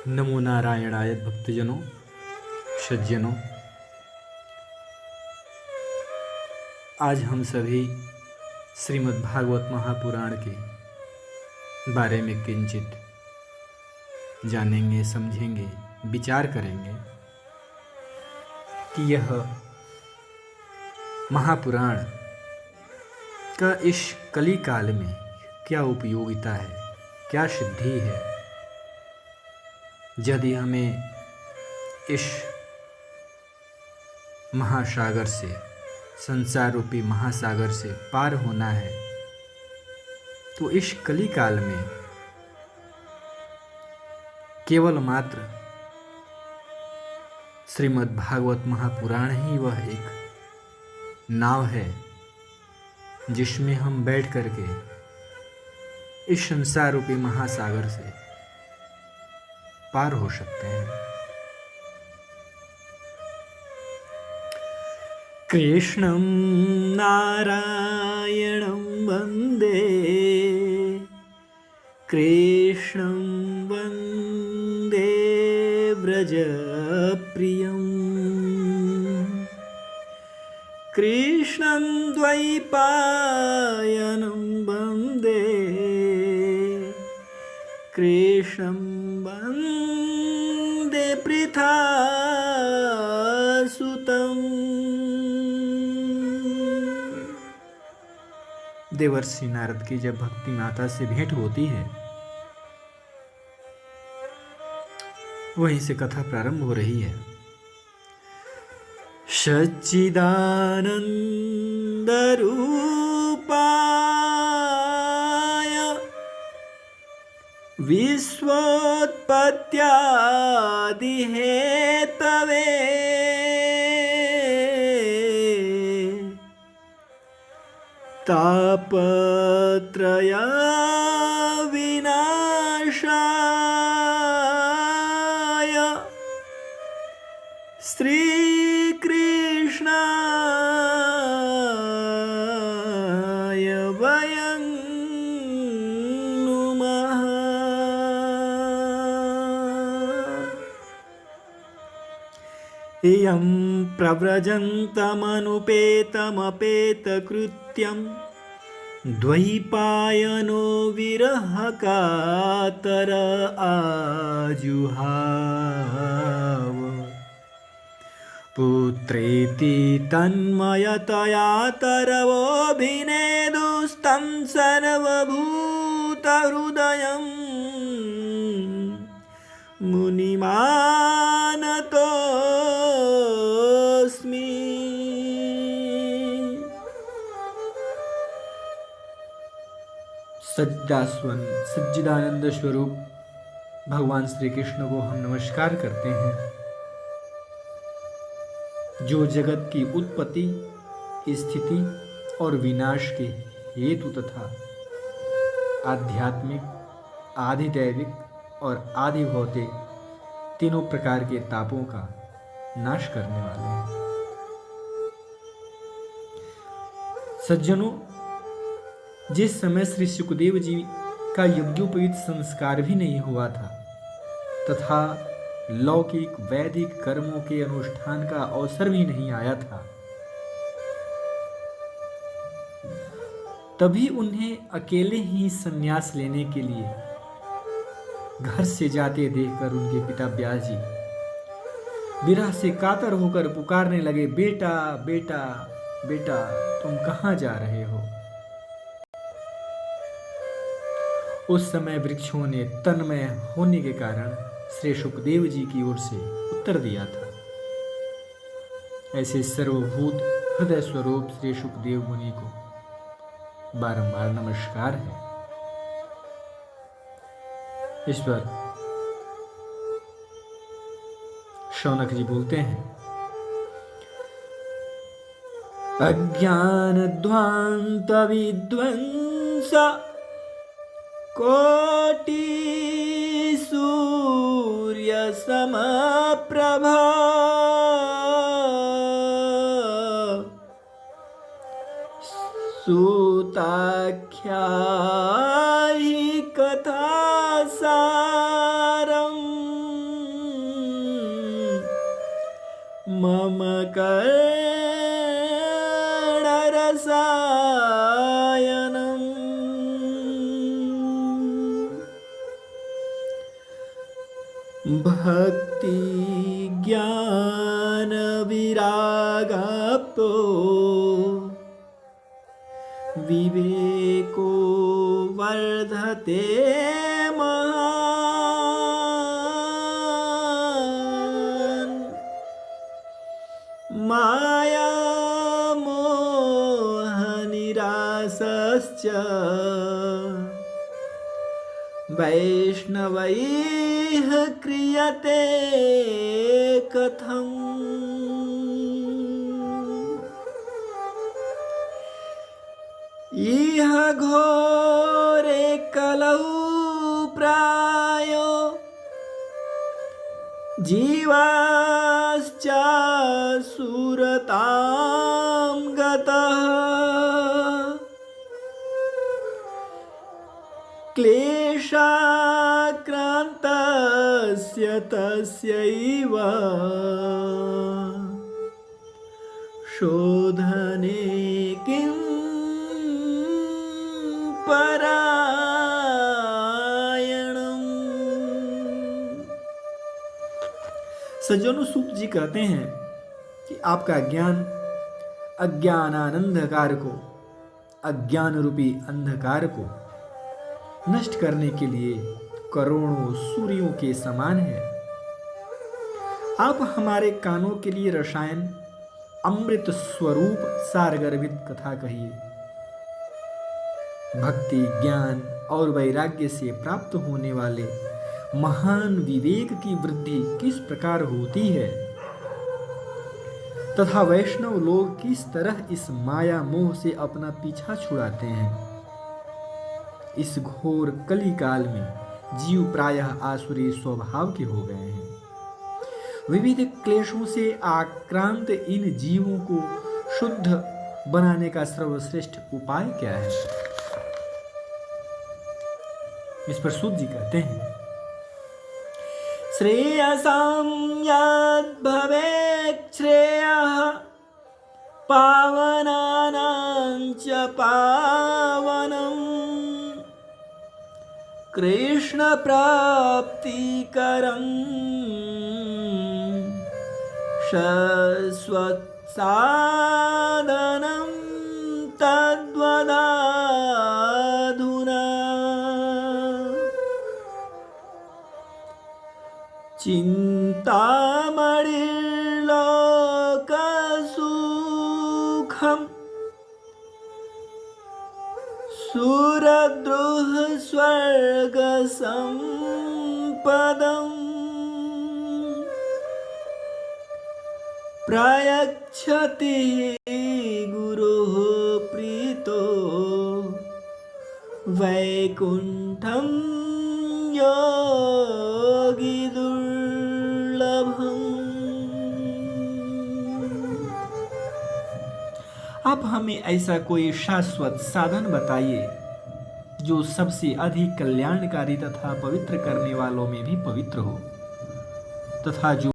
नमो नारायणाय भक्तजनों, सज्जनों। आज हम सभी श्रीमद् भागवत महापुराण के बारे में किंचित जानेंगे, समझेंगे, विचार करेंगे कि यह महापुराण का इस कली काल में क्या उपयोगिता है, क्या सिद्धि है। यदि हमें इस महासागर से, संसार रूपी महासागर से पार होना है, तो इस कली काल में केवल मात्र श्रीमद् भागवत महापुराण ही वह एक नाव है जिसमें हम बैठ करके इस संसार रूपी महासागर से पार हो सकते हैं। कृष्णं नारायणं वन्दे, कृष्णं वन्दे व्रजप्रियं, कृष्णं द्वैपायनं वन्दे, कृष्णं वन्दे पृथासुतम्। देवर्षि नारद की जब भक्ति माता से भेंट होती है, वहीं से कथा प्रारंभ हो रही है। सच्चिदानंद रूपाय विश्वोत्पत्त्यादि हेतवे तापत्रय विनाशाय श्रीकृष्णाय वयं नुमः। इयं प्रव्रजन्तमनुपेतमपेतकृत्यं द्वैपायनो विरहकातर आजुहाव। पुत्रेति तन्मयतया तरवोऽभिनेदुस्तं सर्वभूतहृदयं मुनिमानतोऽस्मि। सच्चिदानंद स्वरूप भगवान श्री कृष्ण को हम नमस्कार करते हैं, जो जगत की उत्पत्ति, स्थिति और विनाश के हेतु तथा आध्यात्मिक, आधिदैविक और आदि भौतिक तीनों प्रकार के तापों का नाश करने वाले हैं। सज्जनों, जिस समय श्री सुखदेव जी का यज्ञोपवीत संस्कार भी नहीं हुआ था तथा लौकिक वैदिक कर्मों के अनुष्ठान का अवसर भी नहीं आया था, तभी उन्हें अकेले ही संन्यास लेने के लिए घर से जाते देखकर उनके पिता व्यास जी विरह से कातर होकर पुकारने लगे, बेटा बेटा बेटा, तुम कहाँ जा रहे हो? उस समय वृक्षों ने तन्मय होने के कारण श्री सुखदेव जी की ओर से उत्तर दिया था। ऐसे सर्वभूत हृदय स्वरूप श्री सुखदेव मुनि को बारंबार नमस्कार है। इस पर शौनक जी बोलते हैं, अज्ञानध्वांत विध्वंस कोटि सूर्य समप्रभा, सूताख्यायि, 「 कथा सारम। 「भक्ति ज्ञान विरागाप्तो विवेको वर्धते महान् माया मोह निरासश्च वैष्णवैः क्रियते कथम्। इह घोरे कलौ प्रायो जीवाश्च सुरतां गतः क्लेशाक्रान्तस्य तस्यैव शोधने किं परायणम्। सज्जनों, सूत जी कहते हैं कि आपका ज्ञान अज्ञानानंधकार को, अज्ञान रूपी अंधकार को नष्ट करने के लिए करोड़ों सूर्यों के समान है। आप हमारे कानों के लिए रसायन अमृत स्वरूप सारगर्भित कथा कहिए। भक्ति ज्ञान और वैराग्य से प्राप्त होने वाले महान विवेक की वृद्धि किस प्रकार होती है तथा वैष्णव लोग किस तरह इस माया मोह से अपना पीछा छुड़ाते हैं। इस घोर कली काल में जीव प्रायः आसुरी स्वभाव के हो गए हैं। विविध क्लेशों से आक्रांत इन जीवों को शुद्ध बनाने का सर्वश्रेष्ठ उपाय क्या है? इस पर सूत जी कहते हैं, श्रेयसां यद् भवेत् श्रेयः पावनानां च पावनम् कृष्ण प्राप्तिकरं शाश्वत साधनं तद्वदाधुना चिन्तामणिर्लोकसुखम् सुरद्रुः स्वर्गसम्पदम् प्रयच्छति गुरोः प्रीतो वैकुण्ठं योगी दुर्लभम्। आप हमें ऐसा कोई शाश्वत साधन बताइए जो सबसे अधिक कल्याणकारी तथा पवित्र करने वालों में भी पवित्र हो तथा जो